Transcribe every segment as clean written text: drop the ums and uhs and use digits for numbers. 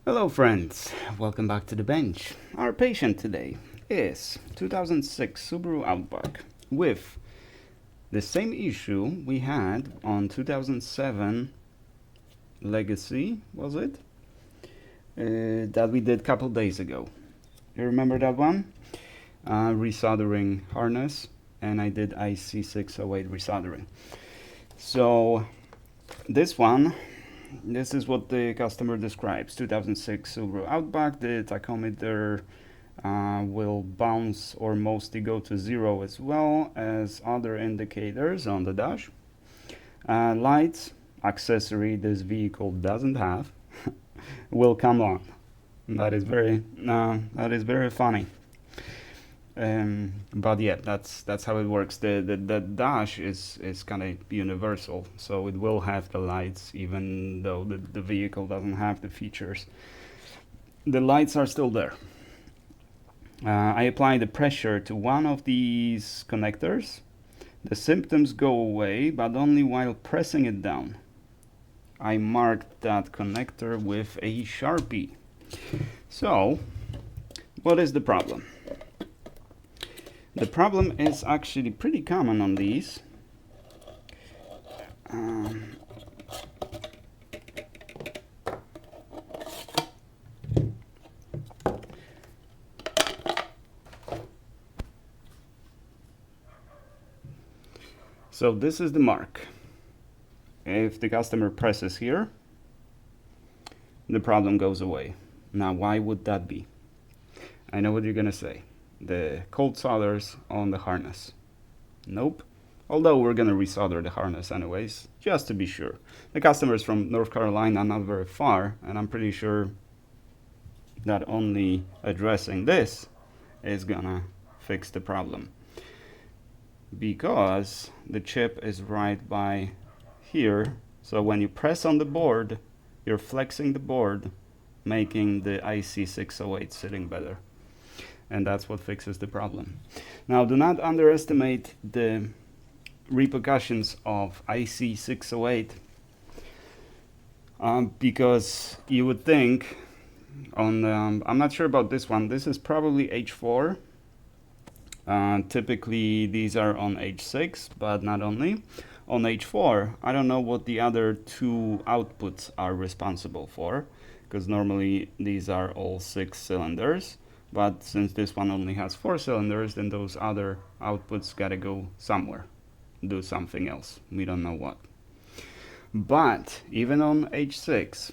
Hello friends, welcome back to the bench. Our patient today is 2006 Subaru Outback with the same issue we had on 2007 Legacy, was it? That we did a couple days ago. You remember that one? Resoldering harness, and I did IC608 resoldering. So this is what the customer describes. 2006 Subaru Outback. The tachometer will bounce or mostly go to 0 as well as other indicators on the dash. Lights, accessory this vehicle doesn't have, will come on. That is very funny. But yeah, that's how it works. The dash is kind of universal, so it will have the lights even though the vehicle doesn't have the features. The lights are still there. I apply the pressure to one of these connectors. The symptoms go away, but only while pressing it down. I marked that connector with a Sharpie. So, what is the problem? The problem is actually pretty common on these. So this is the mark. If the customer presses here, the problem goes away. Now, why would that be? I know what you're gonna say. The cold solders on the harness. Nope. Although we're gonna resolder the harness anyways, just to be sure. The customer is from North Carolina, not very far, and I'm pretty sure that only addressing this is gonna fix the problem. Because the chip is right by here, so when you press on the board, you're flexing the board, making the IC608 sitting better. And that's what fixes the problem. Now, do not underestimate the repercussions of IC608 because you would think on I'm not sure about this one. This is probably H4. Typically these are on H6, but not only. On H4, I don't know what the other two outputs are responsible for, because normally these are all 6 cylinders. But since this one only has 4 cylinders, then those other outputs gotta go somewhere, do something else. We don't know what. But even on H6,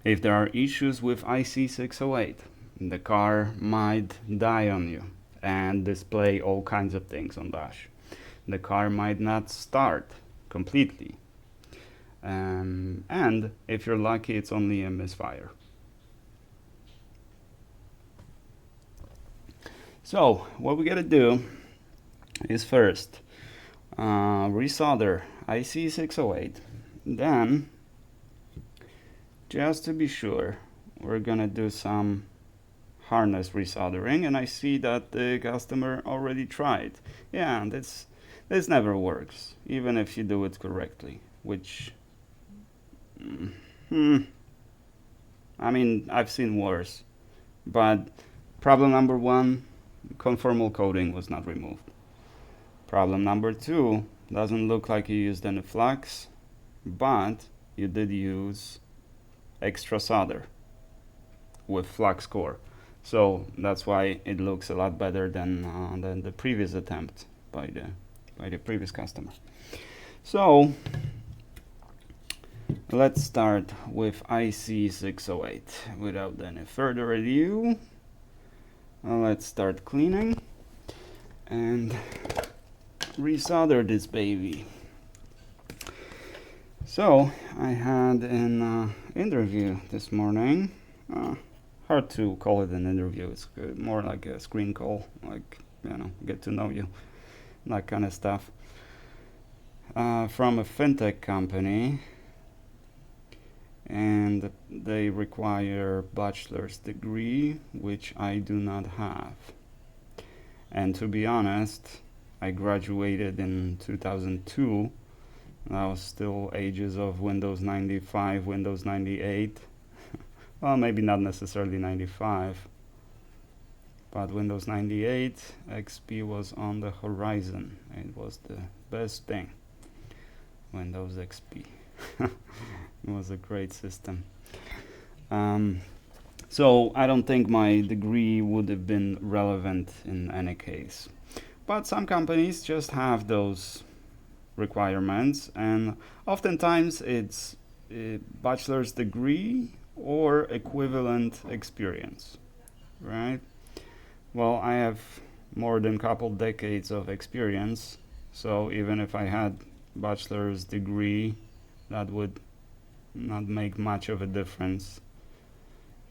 if there are issues with IC608, the car might die on you and display all kinds of things on dash. The car might not start completely. And if you're lucky, it's only a misfire. So what we gotta do is first resolder IC608. Then, just to be sure, we're gonna do some harness resoldering, and I see that the customer already tried. Yeah, this never works, even if you do it correctly, which I mean, I've seen worse. But problem number 1, conformal coating was not removed. Problem number 2, doesn't look like you used any flux, but you did use extra solder with flux core. So that's why it looks a lot better than the previous attempt by the previous customer. So let's start with IC608 without any further ado. Let's start cleaning and resolder this baby. So I had an interview this morning. Hard to call it an interview. It's more like a screen call, like, get to know you, that kind of stuff. From a fintech company, and they require bachelor's degree, which I do not have. And to be honest, I graduated in 2002. That was still ages of Windows 95, Windows 98. well, maybe not necessarily 95, but Windows 98 XP was on the horizon. It was the best thing. Windows XP. It was a great system. So I don't think my degree would have been relevant in any case. But some companies just have those requirements, and oftentimes it's a bachelor's degree or equivalent experience, right? Well, I have more than a couple decades of experience, so even if I had bachelor's degree, that would not make much of a difference,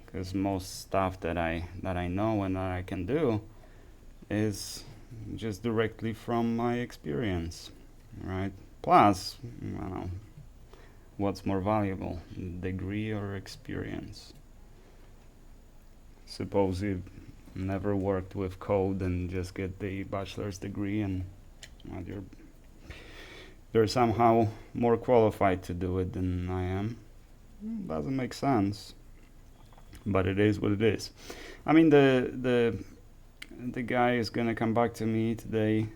because most stuff that I know and that I can do is just directly from my experience, right? Plus, what's more valuable, degree or experience? Suppose you never worked with code and just get the bachelor's degree, and you're somehow more qualified to do it than I am. Doesn't make sense, but it is what it is. I mean, the guy is gonna come back to me today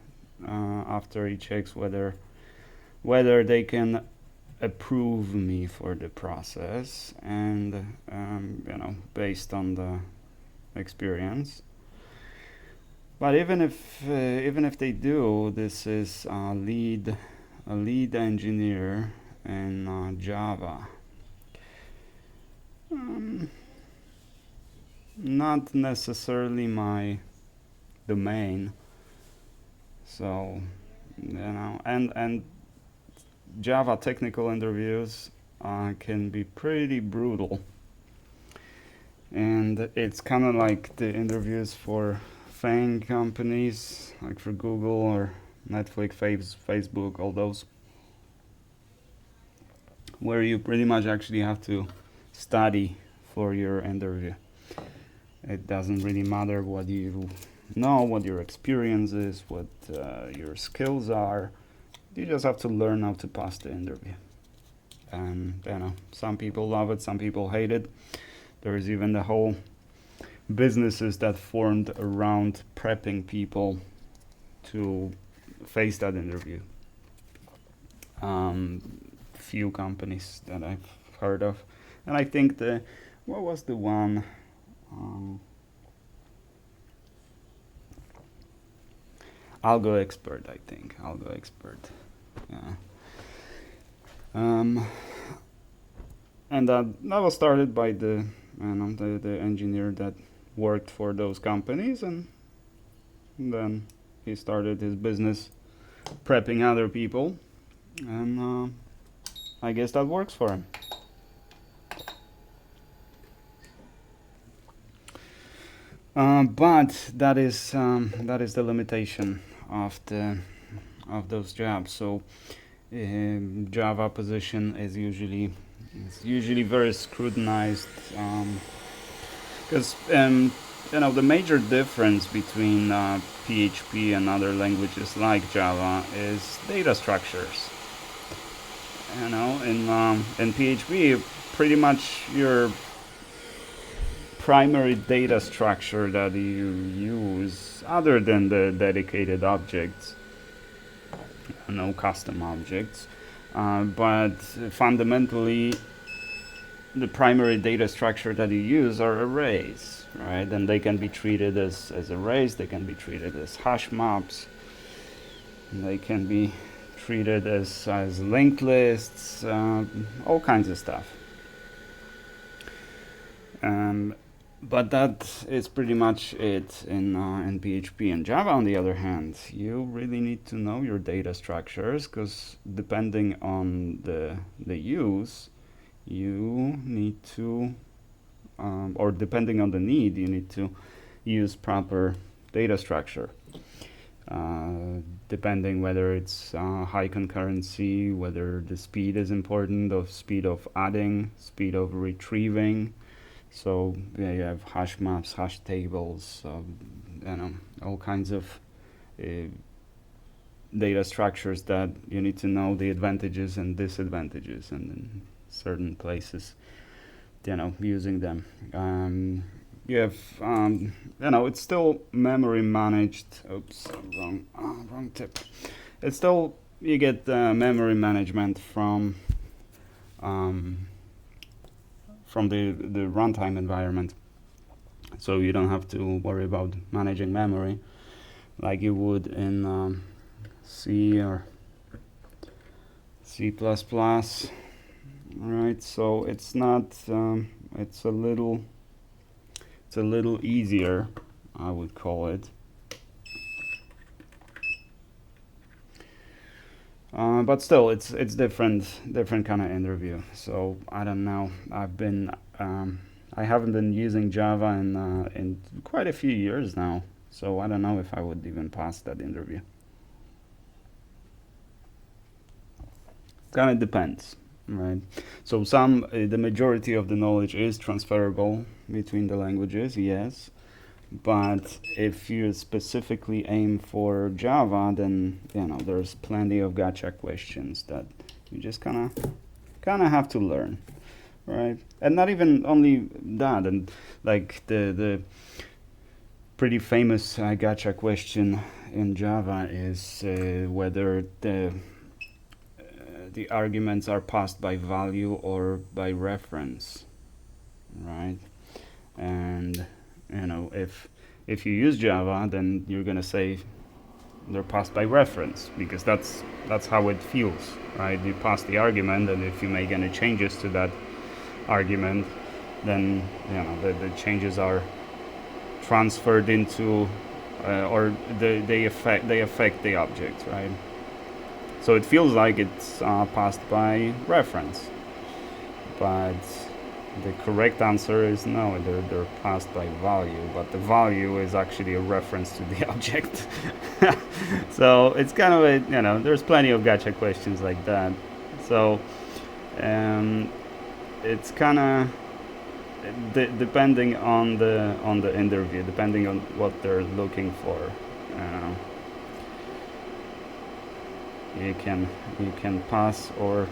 after he checks whether they can approve me for the process, and based on the experience. But even if they do, this is a lead engineer in Java. Not necessarily my domain. So, and Java technical interviews can be pretty brutal. And it's kind of like the interviews for FANG companies, like for Google or Netflix, Facebook, all those, where you pretty much actually have to study for your interview. It doesn't really matter what you know, what your experience is, what your skills are. You just have to learn how to pass the interview. And some people love it, some people hate it. There is even the whole businesses that formed around prepping people to face that interview. Few companies that I've heard of, and I think what was the one? Algo Expert, I think. Algo Expert. Yeah. And that was started by the engineer that worked for those companies, and then he started his business prepping other people, and I guess that works for him. But that is the limitation of those jobs. So Java position is usually very scrutinized, because the major difference between PHP and other languages like Java is data structures. In PHP, pretty much your primary data structure that you use, other than the dedicated objects, no custom objects, but fundamentally the primary data structure that you use are arrays, right? And they can be treated as arrays, they can be treated as hash maps, they can be treated as linked lists, all kinds of stuff. But that is pretty much it in PHP. And Java, on the other hand, you really need to know your data structures, because depending on the use, you need to, or depending on the need, you need to use proper data structure. Depending whether it's high concurrency, whether the speed is important, the speed of adding, speed of retrieving. So you have hash maps, hash tables, all kinds of data structures that you need to know the advantages and disadvantages, and in certain places using them. You have, it's still memory managed. Oops, wrong tip. It's still, you get memory management from the runtime environment, so you don't have to worry about managing memory like you would in C or C++. Right, so it's not. It's a little easier, I would call it. But still, it's different kind of interview. So I don't know. I haven't been using Java in quite a few years now. So I don't know if I would even pass that interview. Kind of depends, right? So the majority of the knowledge is transferable between the languages, yes. But if you specifically aim for Java, then there's plenty of gotcha questions that you just kind of have to learn, right? And not even only that, and like the pretty famous gotcha question in Java is whether the arguments are passed by value or by reference, right? And if you use Java, then you're gonna say they're passed by reference, because that's how it feels, right? You pass the argument, and if you make any changes to that argument, then the changes are transferred into or they affect the object, right? So it feels like it's passed by reference, but the correct answer is no, they're passed by value, but the value is actually a reference to the object. So it's kind of there's plenty of gotcha questions like that. So it's kind of depending on the interview, depending on what they're looking for. You can pass or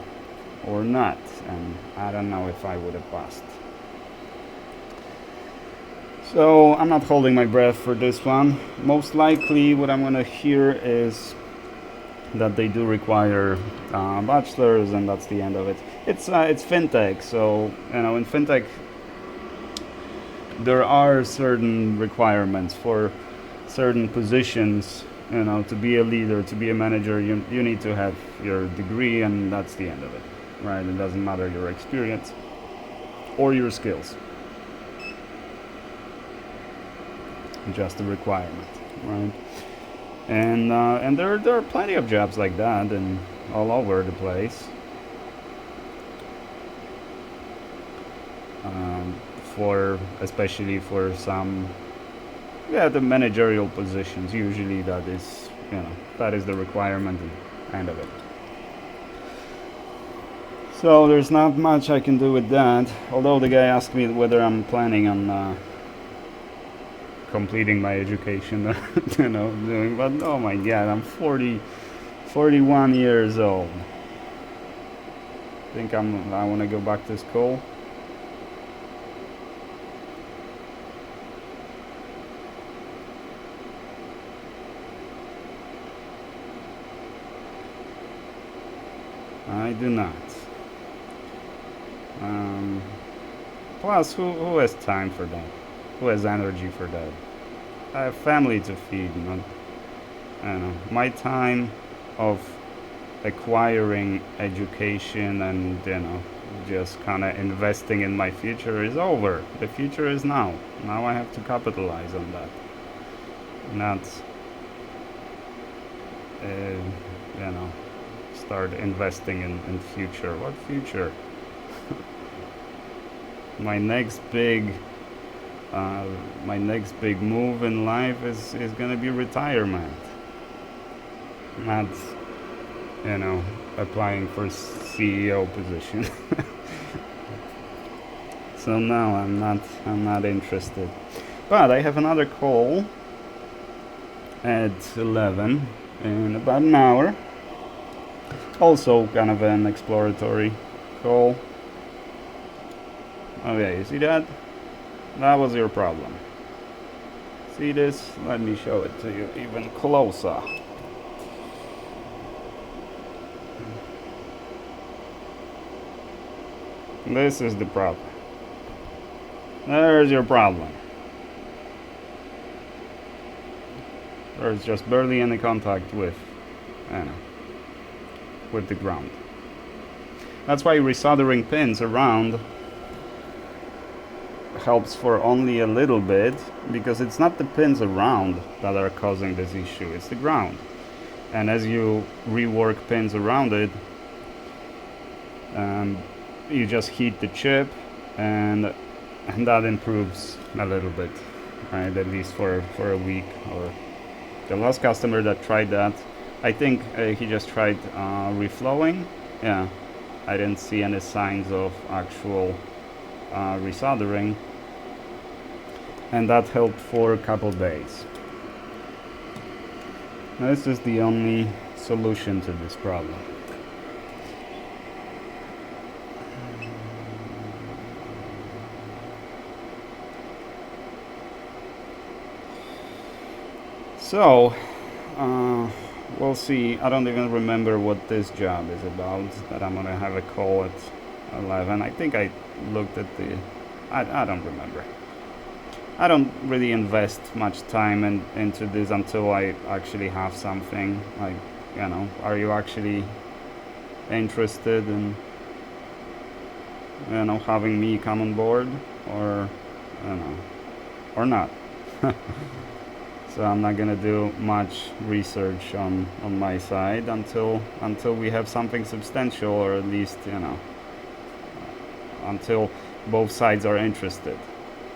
not, and I don't know if I would have passed. So I'm not holding my breath for this one. Most likely what I'm gonna hear is that they do require bachelors, and that's the end of it. It's fintech, so in fintech there are certain requirements for certain positions. To be a leader, to be a manager, you need to have your degree, and that's the end of it, right? It doesn't matter your experience or your skills, just a requirement, right? And there are plenty of jobs like that, and all over the place. Especially for some. Yeah, the managerial positions, usually that is the requirement and end of it. So there's not much I can do with that, although the guy asked me whether I'm planning on completing my education, but oh my god, I'm 41 years old. I want to go back to school. I do not. Plus, who has time for that? Who has energy for that? I have family to feed. My time of acquiring education and just kind of investing in my future is over. The future is now. Now I have to capitalize on that. Not, start investing in future. What future? My next big move in life is gonna be retirement. Not applying for CEO position. So no, I'm not interested. But I have another call at 11 in about an hour. Also kind of an exploratory call. Okay, you see that? That was your problem. See this? Let me show it to you even closer. This is the problem. There's your problem. There's just barely any contact with, with the ground. That's why resoldering pins around helps for only a little bit, because it's not the pins around that are causing this issue, it's the ground. And as you rework pins around it, you just heat the chip, and that improves a little bit, right? At least for a week. Or the last customer that tried that, I think he just tried reflowing. Yeah, I didn't see any signs of actual resoldering, and that helped for a couple days. This is the only solution to this problem. So, we'll see. I don't even remember what this job is about, that I'm gonna have a call at 11. I think I looked at the... I don't remember. I don't really invest much time into this until I actually have something. Like, are you actually interested in, having me come on board, or, or not? So I'm not gonna do much research on my side until we have something substantial, or at least, until both sides are interested.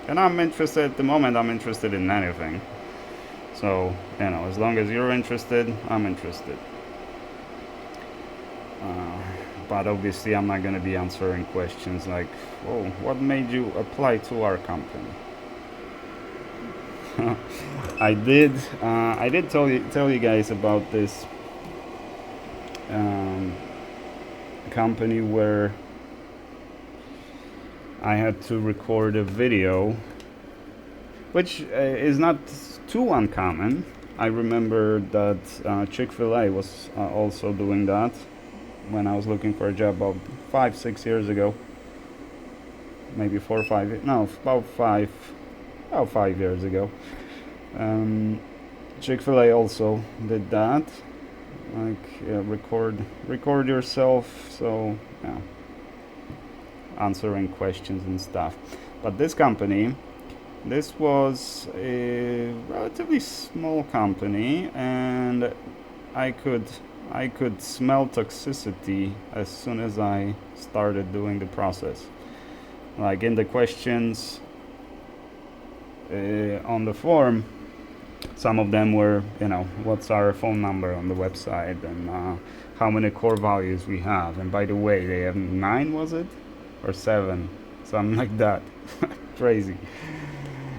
And I'm interested at the moment. I'm interested in anything. So, as long as you're interested, I'm interested. But obviously I'm not gonna be answering questions like, "Oh, what made you apply to our company?" I did tell you guys about this company where I had to record a video, which is not too uncommon. I remember that Chick-fil-A was also doing that when I was looking for a job about 5-6 years ago. Maybe 4 or 5, no, about 5 years ago. Chick-fil-A also did that, like record yourself, so yeah, answering questions and stuff. But this company, this was a relatively small company, and I could smell toxicity as soon as I started doing the process. Like in the questions on the form, some of them were, what's our phone number on the website, and how many core values we have. And by the way, they have 9, was it? Or 7, something like that. Crazy.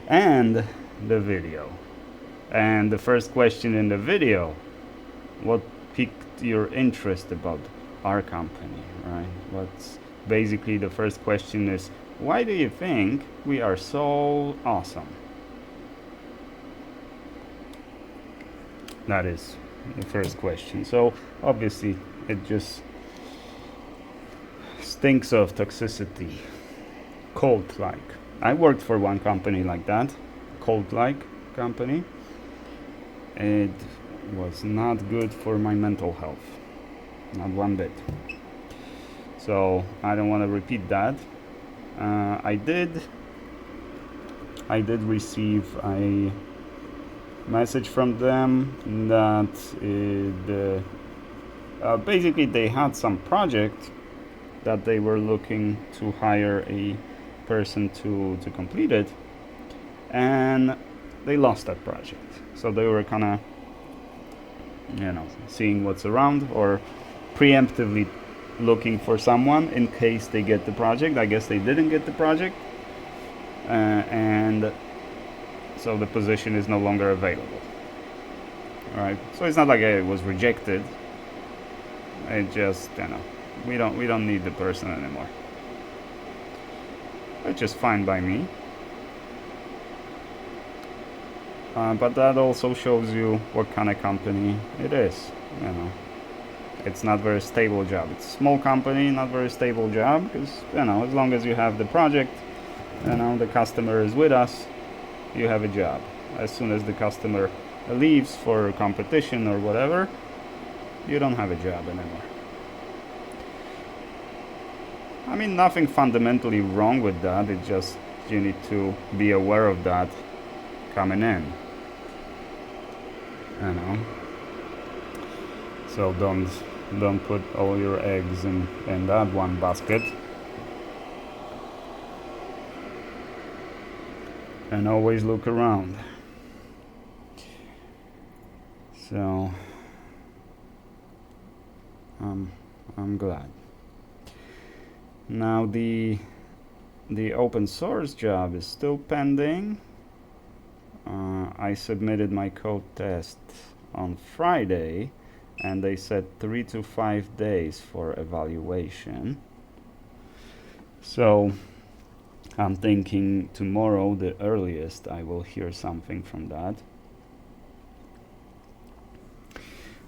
And the video. And the first question in the video, what piqued your interest about our company, right? What's basically the first question is, why do you think we are so awesome? That is the first question. So obviously it just stinks of toxicity, cult-like. I worked for one company like that, cult-like company. It was not good for my mental health, not one bit. So I don't want to repeat that. I did receive a message from them that basically they had some project that they were looking to hire a person to complete it, and they lost that project. So they were kind of, seeing what's around, or preemptively looking for someone in case they get the project. I guess they didn't get the project, and so the position is no longer available. All right. So it's not like it was rejected. It just, we don't need the person anymore. which is fine by me. But that also shows you what kind of company it is. You know, it's not very stable job. It's a small company, not very stable job, because, you know, as long as you have the project, you know, the customer is with us, you have a job. As soon as the customer leaves for competition or whatever, you don't have a job anymore. I mean, nothing fundamentally wrong with that. It's just you need to be aware of that coming in. You know. So don't put all your eggs in that one basket. And always look around. So I'm glad. Now the open source job is still pending. I submitted my code test on Friday, and they said 3 to 5 days for evaluation. So I'm thinking tomorrow, the earliest, I will hear something from that.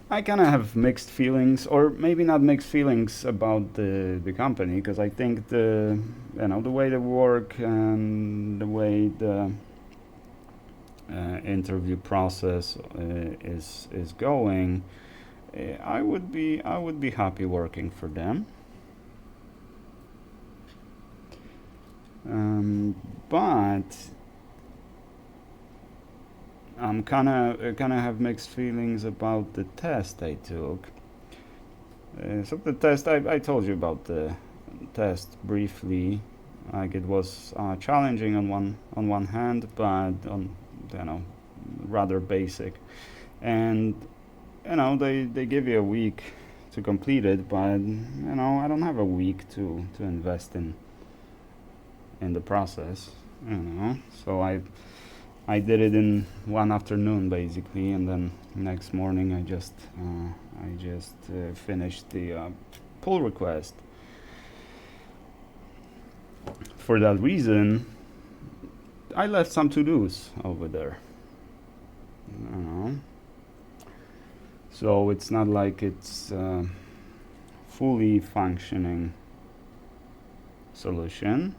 I kind of have mixed feelings, or maybe not mixed feelings, about the company, because I think the way they work and the way the interview process is going, I would be happy working for them. But I'm kind of have mixed feelings about the test I took. So the test, I told you about the test briefly. Like, it was challenging on one hand, but rather basic. And they give you a week to complete it, but I don't have a week to invest in the process. So I did it in one afternoon basically, and then next morning I just finished the pull request. For that reason, I left some to-dos over there. So it's not like it's fully functioning solution.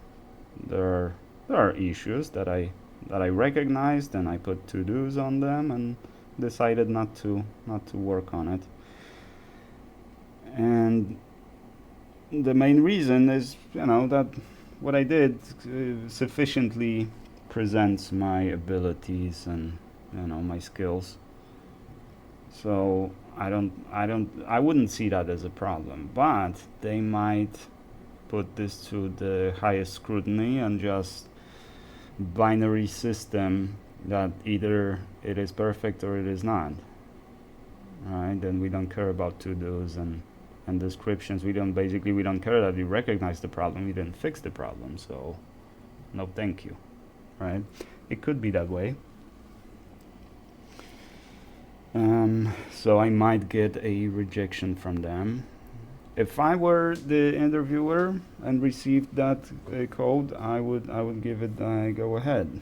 There are issues that I recognized, and I put to-dos on them and decided not to work on it. And the main reason is that what I did sufficiently presents my abilities and my skills. So I wouldn't see that as a problem, but they might put this to the highest scrutiny and just binary system that either it is perfect or it is not. Right? Then we don't care about to-dos and descriptions. We don't care that we recognize the problem. We didn't fix the problem, so no thank you. Right? It could be that way. So I might get a rejection from them. If I were the interviewer and received that code, I would give it a go ahead.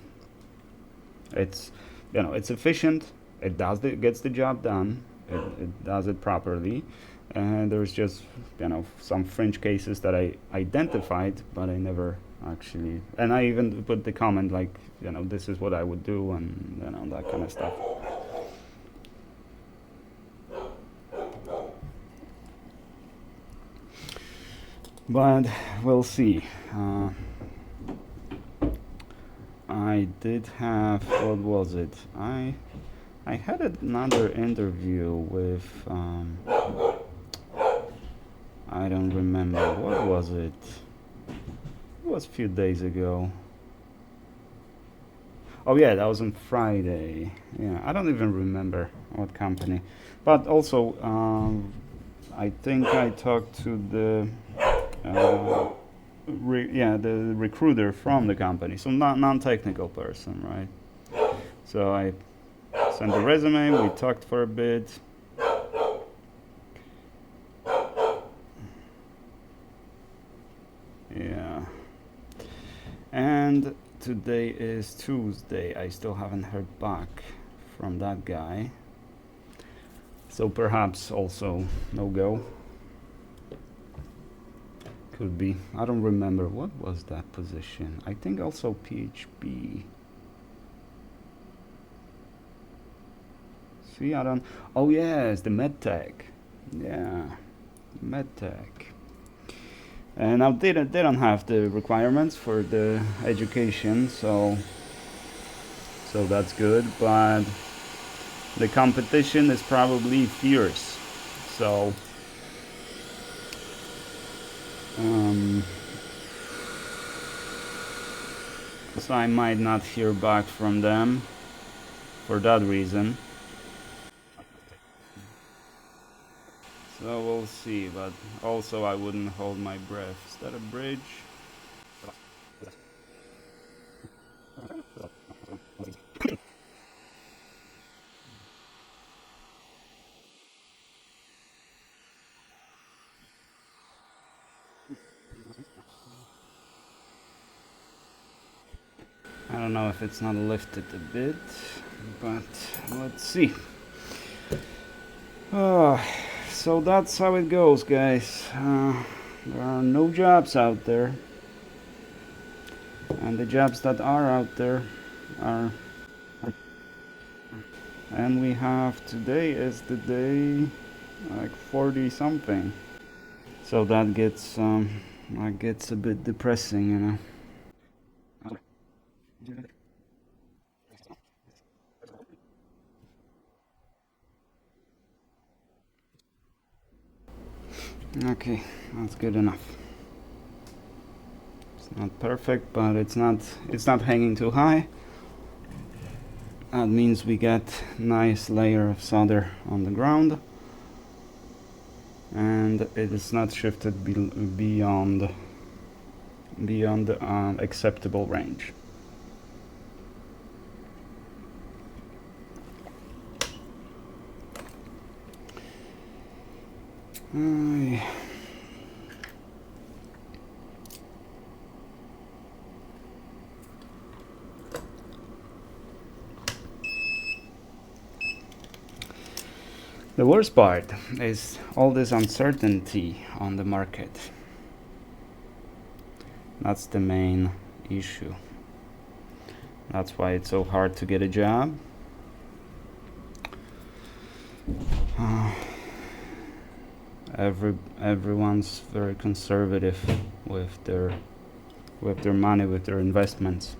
It's it's efficient. It gets the job done. It does it properly. And there's just some fringe cases that I identified, but I never actually. And I even put the comment like this is what I would do, and that kind of stuff. But we'll see. I did have, what was it? I had another interview with, I don't remember, what was it? It was a few days ago. Oh yeah, that was on Friday. Yeah, I don't even remember what company. But also, I think I talked to the the recruiter from the company, so non-technical person, right? So I sent the resume, we talked for a bit. Yeah. today is Tuesday. I still haven't heard back from that guy. So perhaps also no go. Could be. I don't remember. What was that position? I think also PHP. See, I don't... Oh yes, the medtech. Yeah, medtech. And now they don't have the requirements for the education, so that's good. But the competition is probably fierce. So so I might not hear back from them for that reason. So we'll see, but also I wouldn't hold my breath. Is that a bridge? I don't know if it's not lifted a bit, but let's see. So that's how it goes, guys. There are no jobs out there, and the jobs that are out there are... And we have... today is the day like 40 something. So that gets a bit depressing, you know. Okay, that's good enough. It's not perfect, but it's not hanging too high. That means we get nice layer of solder on the ground, and it is not shifted beyond acceptable range. The worst part is all this uncertainty on the market. That's the main issue. That's why it's so hard to get a job. Everyone's very conservative with their money, with their investments,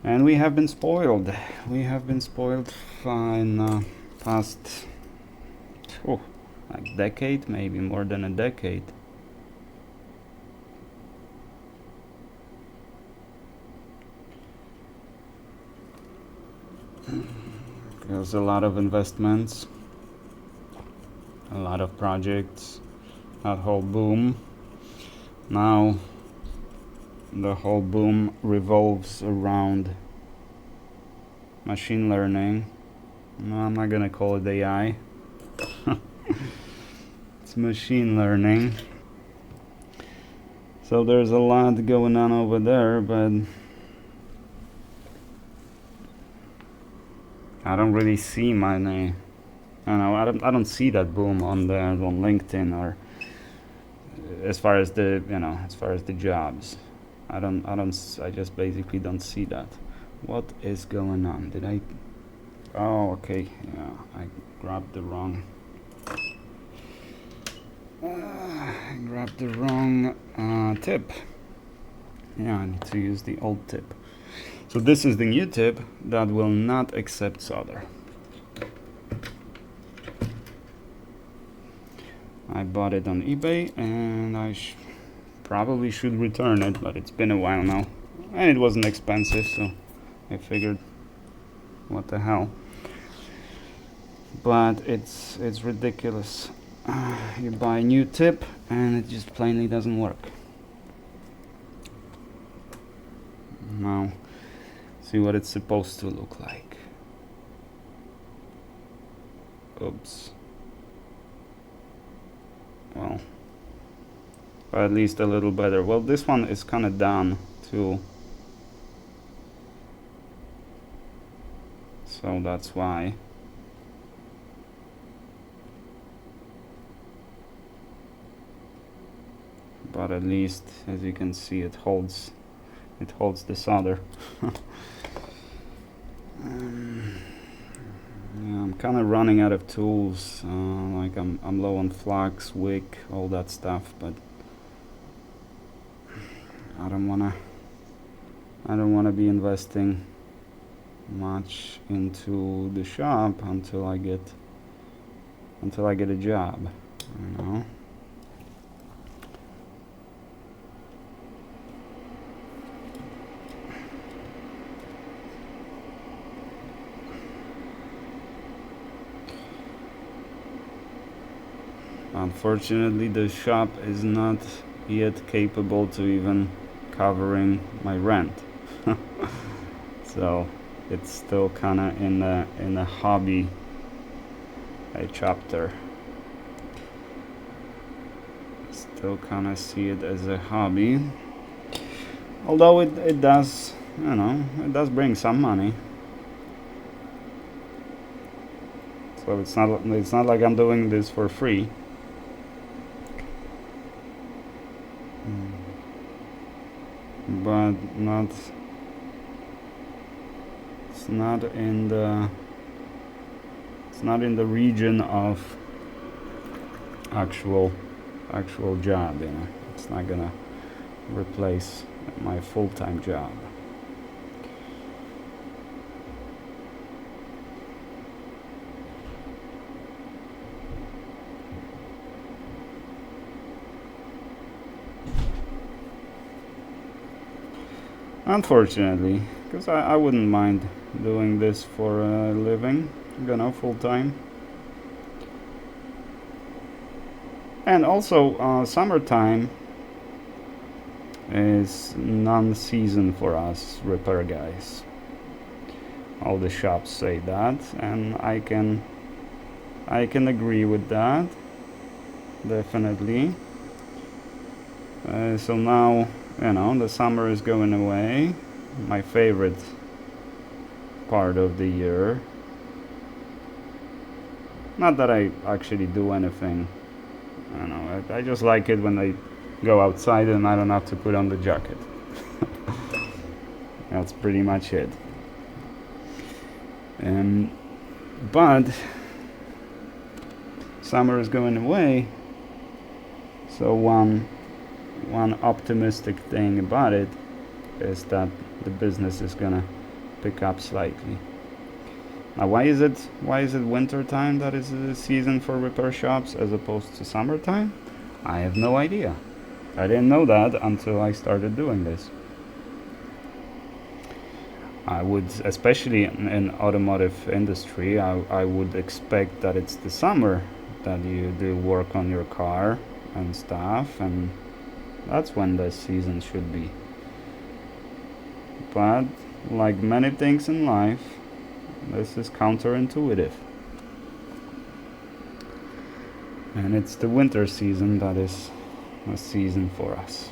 and we have been spoiled. We have been spoiled in past like decade, maybe more than a decade. There's a lot of investments, a lot of projects, that whole boom. Now the whole boom revolves around machine learning. No, I'm not gonna call it AI. It's machine learning. So there's a lot going on over there, but I don't really see my name. I don't see that boom on LinkedIn, or as far as the jobs. I just basically don't see that. What is going on? Did I... Oh, okay. Yeah, I grabbed the wrong... tip. Yeah, I need to use the old tip. So this is the new tip that will not accept solder. I bought it on eBay, and I probably should return it, but it's been a while now, and it wasn't expensive, so I figured, what the hell. But it's ridiculous. You buy a new tip and it just plainly doesn't work. Now, see what it's supposed to look like. Oops. Well, or at least a little better. Well, this one is kind of done too. so that's why. But at least, as you can see, it holds the solder. Yeah, I'm kind of running out of tools. Like I'm low on flux, wick, all that stuff, but I don't wanna be investing much into the shop until I get a job, you know. Unfortunately, the shop is not yet capable to even covering my rent. So it's still kind of in a hobby chapter. Still kind of see it as a hobby, although it does, you know, it does bring some money. So it's not like I'm doing this for free. But it's not in the region of actual job, you know. It's not gonna replace my full-time job. Unfortunately, because I wouldn't mind doing this for a living, you know, full-time. And also, summertime is non-season for us repair guys. All the shops say that, and I can agree with that, definitely. So now, you know, the summer is going away, my favorite part of the year. Not that I actually do anything, I don't know, I just like it when I go outside and I don't have to put on the jacket. That's pretty much it. But summer is going away, so one optimistic thing about it is that the business is gonna pick up slightly. Now, why is it winter time that is the season for repair shops as opposed to summertime? I have no idea. I didn't know that until I started doing this. I would, especially in automotive industry, I would expect that it's the summer that you do work on your car and stuff, and that's when the season should be. But like many things in life, this is counterintuitive. And it's the winter season that is a season for us.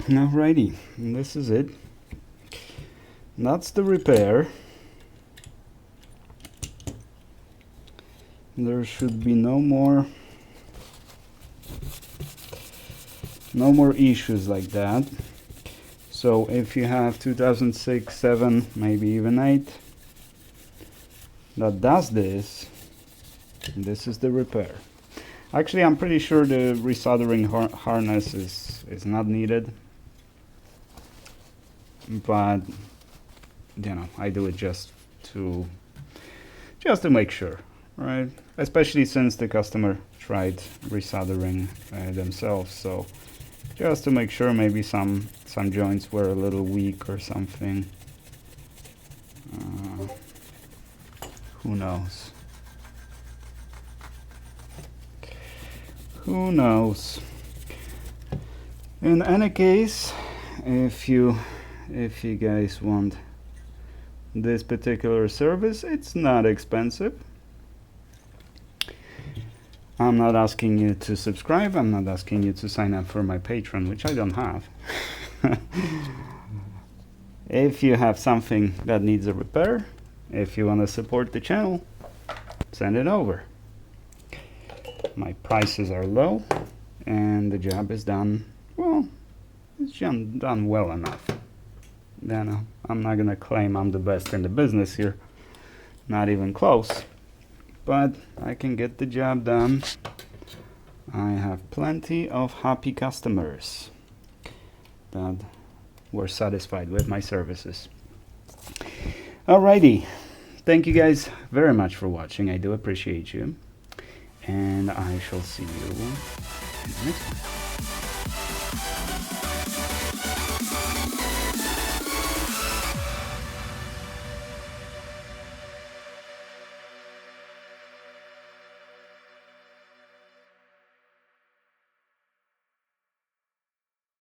Alrighty, and this is it. That's the repair. There should be no more issues like that. So if you have 2006, 7, maybe even 8 that does this, this is the repair. Actually, I'm pretty sure the resoldering harness is not needed, but you know, I do it just to make sure, right? Especially since the customer tried resoldering themselves, so just to make sure. Maybe some joints were a little weak or something. Who knows? Who knows? In any case, if you guys want this particular service, it's not expensive. I'm not asking you to subscribe. I'm not asking you to sign up for my Patreon, which I don't have. If you have something that needs a repair, if you want to support the channel, send it over. My prices are low and the job is done, well, it's done well enough. Then I'm not gonna claim I'm the best in the business here, not even close, but I can get the job done. I have plenty of happy customers that were satisfied with my services. Alrighty, thank you guys very much for watching. I do appreciate you, and I shall see you in the next one.